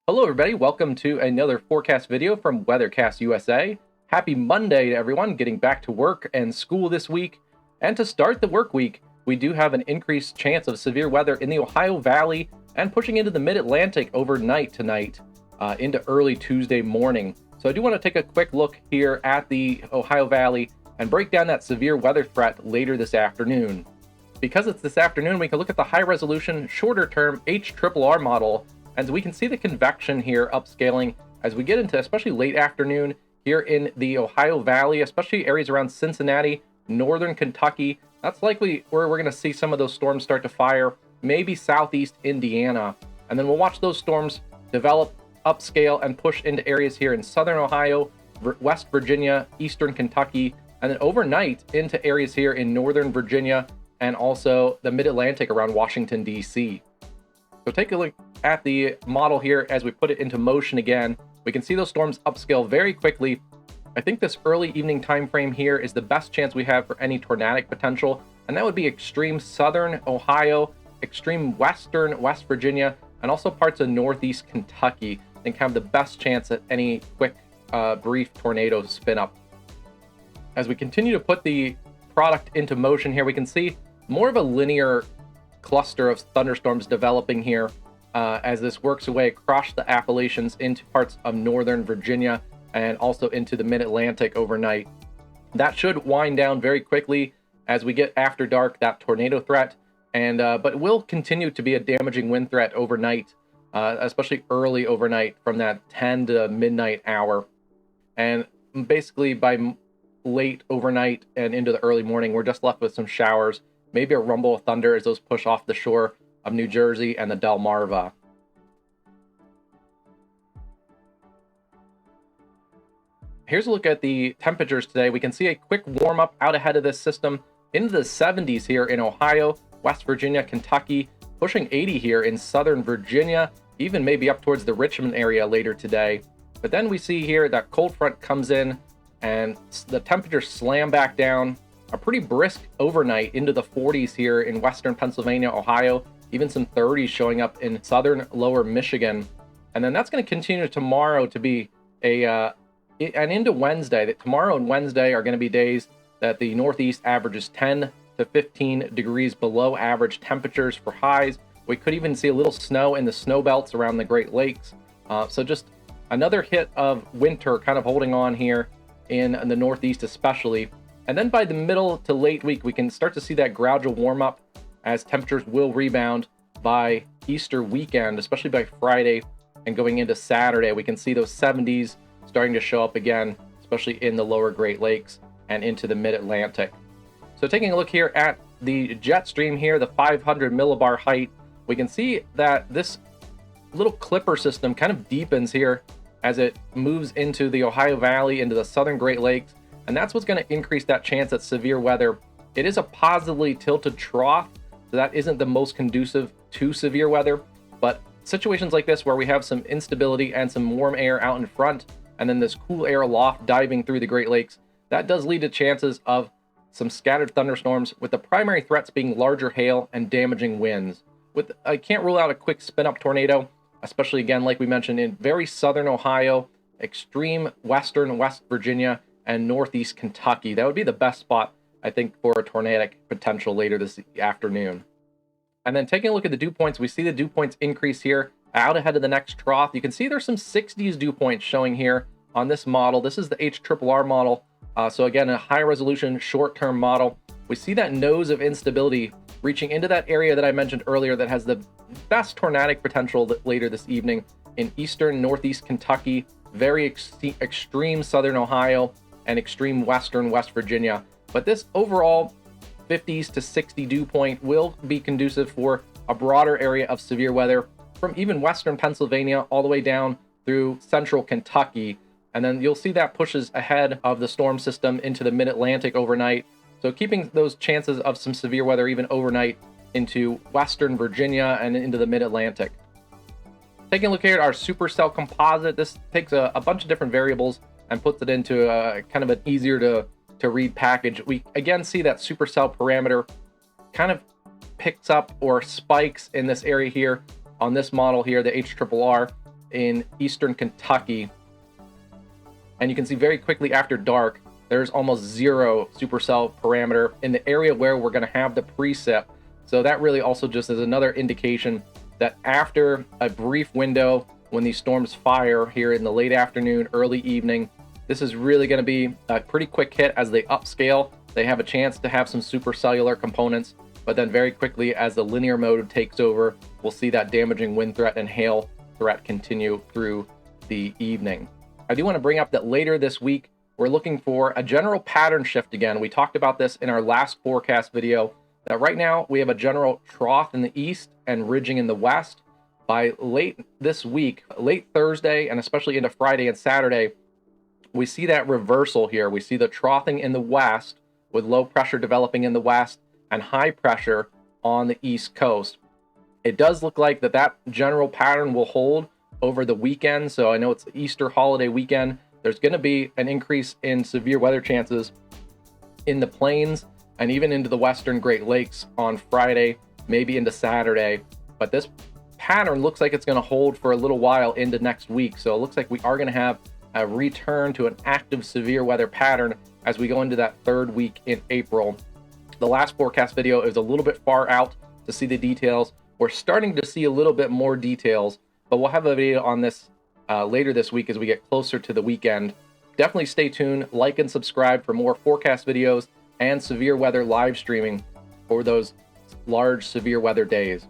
Hello everybody, welcome to another forecast video from WeatherCastUSA. Happy Monday to everyone, getting back to work and school this week. And to start the work week, we do have an increased chance of severe weather in the Ohio Valley and pushing into the mid-Atlantic overnight tonight into early Tuesday morning. So I do want to take a quick look here at the Ohio Valley and break down that severe weather threat later this afternoon. Because it's this afternoon, we can look at the high-resolution, shorter-term HRRR model, and we can see the convection here upscaling as we get into especially late afternoon here in the Ohio Valley, especially areas around Cincinnati, northern Kentucky. That's likely where we're going to see some of those storms start to fire, maybe southeast Indiana. And then we'll watch those storms develop, upscale, and push into areas here in southern Ohio, West Virginia, eastern Kentucky, and then overnight into areas here in northern Virginia and also the mid-Atlantic around Washington, D.C. So take a look at the model here as we put it into motion again. We can see those storms upscale very quickly. I think this early evening time frame here is the best chance we have for any tornadic potential, and that would be extreme southern Ohio, extreme western West Virginia, and also parts of northeast Kentucky. I think have the best chance at any quick, brief tornado spin up. As we continue to put the product into motion here, we can see more of a linear cluster of thunderstorms developing here as this works away across the Appalachians into parts of northern Virginia and also into the mid-Atlantic overnight. That should wind down very quickly as we get after dark, that tornado threat, and but it will continue to be a damaging wind threat overnight, especially early overnight from that 10 to midnight hour. And basically by late overnight and into the early morning, we're just left with some showers, maybe a rumble of thunder as those push off the shore of New Jersey and the Delmarva. Here's a look at the temperatures today. We can see a quick warm up out ahead of this system into the 70s here in Ohio, West Virginia, Kentucky, pushing 80 here in southern Virginia, even maybe up towards the Richmond area later today. But then we see here that cold front comes in and the temperatures slam back down. A pretty brisk overnight into the 40s here in western Pennsylvania, Ohio, even some 30s showing up in southern lower Michigan. And then that's going to continue tomorrow to be and into Wednesday. That tomorrow and Wednesday are going to be days that the Northeast averages 10 to 15 degrees below average temperatures for highs. We could even see a little snow in the snow belts around the Great Lakes. So just another hit of winter kind of holding on here in the Northeast especially. And then by the middle to late week, we can start to see that gradual warm up as temperatures will rebound by Easter weekend, especially by Friday and going into Saturday. We can see those 70s starting to show up again, especially in the lower Great Lakes and into the mid-Atlantic. So taking a look here at the jet stream here, the 500 millibar height, we can see that this little clipper system kind of deepens here as it moves into the Ohio Valley, into the southern Great Lakes. And that's what's going to increase that chance at severe weather. It is a positively tilted trough, so that isn't the most conducive to severe weather. But situations like this where we have some instability and some warm air out in front, and then this cool air aloft diving through the Great Lakes, that does lead to chances of some scattered thunderstorms, with the primary threats being larger hail and damaging winds. I can't rule out a quick spin-up tornado, especially again, like we mentioned, in very southern Ohio, extreme western West Virginia, and northeast Kentucky. That would be the best spot, I think, for a tornadic potential later this afternoon. And then taking a look at the dew points, we see the dew points increase here out ahead of the next trough. You can see there's some 60s dew points showing here on this model. This is the HRRR model. So again, a high resolution, short-term model. We see that nose of instability reaching into that area that I mentioned earlier that has the best tornadic potential later this evening in eastern northeast Kentucky, very extreme southern Ohio, and extreme western West Virginia. But this overall 50s to 60 dew point will be conducive for a broader area of severe weather from even western Pennsylvania all the way down through central Kentucky. And then you'll see that pushes ahead of the storm system into the mid-Atlantic overnight. So keeping those chances of some severe weather even overnight into western Virginia and into the mid-Atlantic. Taking a look here at our Supercell Composite, this takes a bunch of different variables and puts it into a kind of an easier to read package. We again see that supercell parameter kind of picks up or spikes in this area here on this model here, the HRRR, in eastern Kentucky. And you can see very quickly after dark, there's almost zero supercell parameter in the area where we're going to have the precip. So that really also just is another indication that after a brief window when these storms fire here in the late afternoon, early evening, this is really going to be a pretty quick hit as they upscale. They have a chance to have some supercellular components, but then very quickly as the linear mode takes over, we'll see that damaging wind threat and hail threat continue through the evening. I do want to bring up that later this week, we're looking for a general pattern shift again. We talked about this in our last forecast video, that right now we have a general trough in the east and ridging in the west. By late this week, late Thursday, and especially into Friday and Saturday, we see that reversal here. We see the troughing in the west with low pressure developing in the west and high pressure on the east coast. It does look like that general pattern will hold over the weekend. So I know it's the Easter holiday weekend. There's going to be an increase in severe weather chances in the plains and even into the western Great Lakes on Friday, maybe into Saturday. But this pattern looks like it's going to hold for a little while into next week. So it looks like we are going to have a return to an active severe weather pattern as we go into that third week in April. The last forecast video is a little bit far out to see the details. We're starting to see a little bit more details, but we'll have a video on this later this week as we get closer to the weekend. Definitely stay tuned, like and subscribe for more forecast videos and severe weather live streaming for those large severe weather days.